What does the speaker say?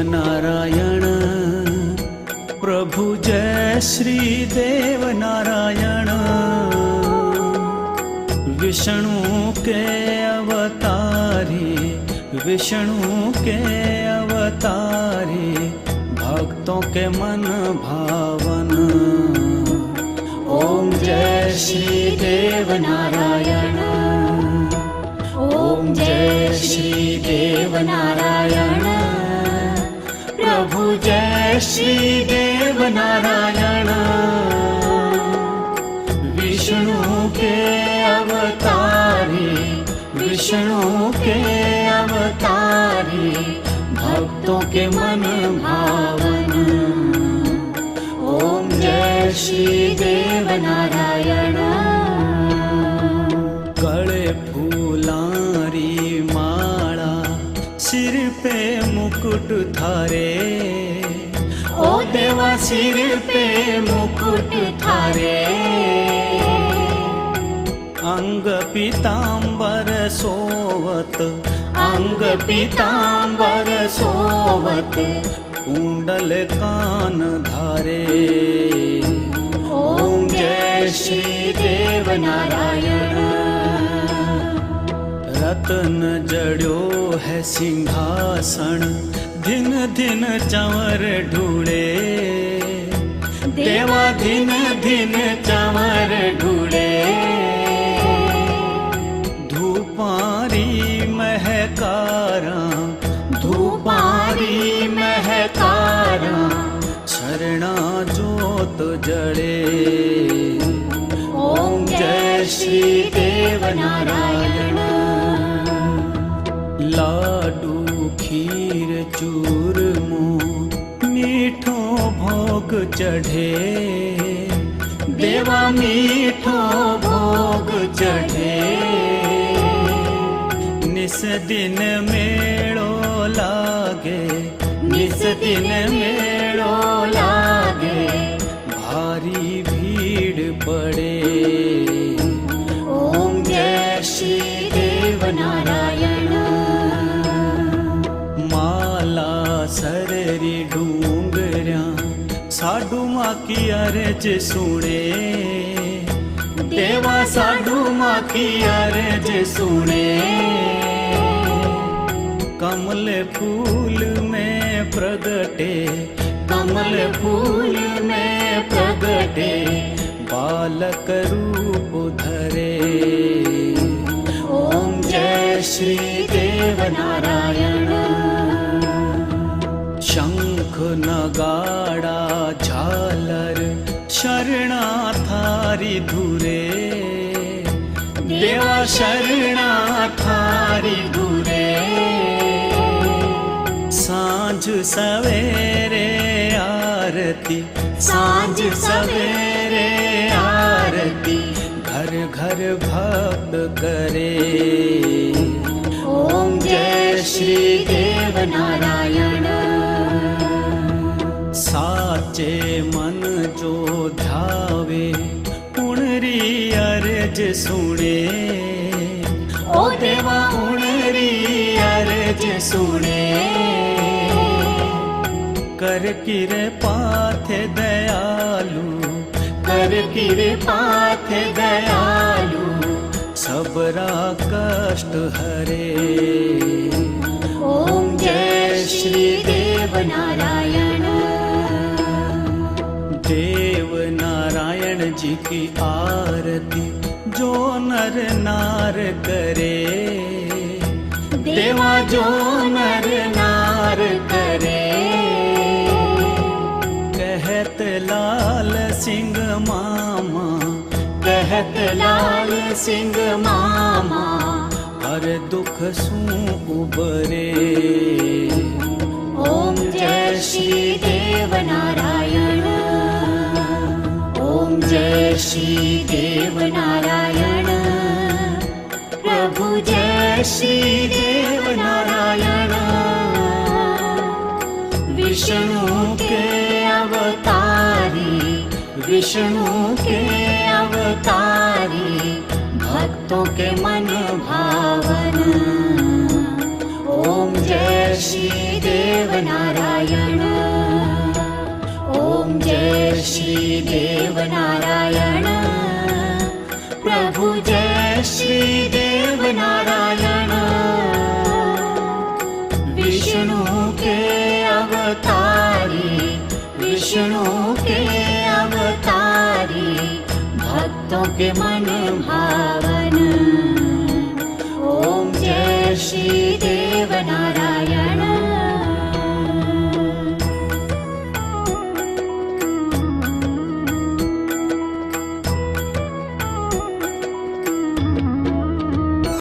नारायण प्रभु जय श्री देव नारायण। विष्णु के अवतारी, विष्णु के अवतारी, भक्तों के मन भावन। ओम जय श्री देव नारायण, ओम जय श्री देव नारायण। प्रभु जय श्री देव नारायण। विष्णु के अवतारी, विष्णु के अवतारी, भक्तों के मन भावन। ओम जय श्री देव नारायण। गले फूलारी माला, सिर पे मुकुट थारे, ओ देवा सिर पे मुकुट थारे। अंग पीतांबर सोवत, अंग पीतांबर सोवत, कुंडल कान धारे। ओम जय श्री देव नारायण। रत्न जड़ो है सिंहासन, दिन दिन चंवर ढूंढे, देवा दिन दिन चंवर ढूंढे। धूपारी महकारा, धूपारी महकारा, शरणा जोत जड़े। ओम जय श्री देव नारायण। लाडू खीर चूरमो, मीठो भोग चढ़े, देवा मीठो भोग चढ़े। निस दिन मेड़ो लागे, निस दिन मेड़ो लागे, भारी भीड़ पड़े। ओम जय श्री देव नारायण। माला सररी डूंगरिया, साडू माँ की अर्ज सुने, देवा साडू माँ की अर्ज सुने। कमल फूल में प्रगटे, कमल फूल में प्रगटे, बालक रूप धरे। ओम जय श्री देव नारायण। शंख नगाड़ा झालर, शरणा थारी धुरे, देवा शरणा थारी धुरे। सांझ सवेरे आरती, सांझ सवेरे आरती, घर घर भक्त करे। ओम जय श्री देव नारायण। साचे मन जो ध्यावे, उणरी अर्ज सुने, ओ देवा उणरी अर्ज सुने। कर कृपा थे दयालु, कर कृपा थे दयालु, सबरा कष्ट हरे। ओम जय श्री देव नारायण। देव नारायण जी की आरती जो नर नार करे, देवा जो नर नार करे। कहत लाल सिंह मामा, कहत लाल सिंह मामा, हर दुख सू उबरे। ओम जय श्री देव नारायण। ओम जय श्री देव नारायण। प्रभु जय श्री देव नारायण। विष्णु के अवतारी, विष्णु के अवतारी, भक्तों के मन भावन। ॐ जय श्री देव नारायण। ॐ जय श्री देव नारायण। प्रभु जय श्री देव नारायण। विष्णु के अवतारी, विष्णु के अवतारी, भक्तों के मन भावन। ॐ जय श्री देव नारायण।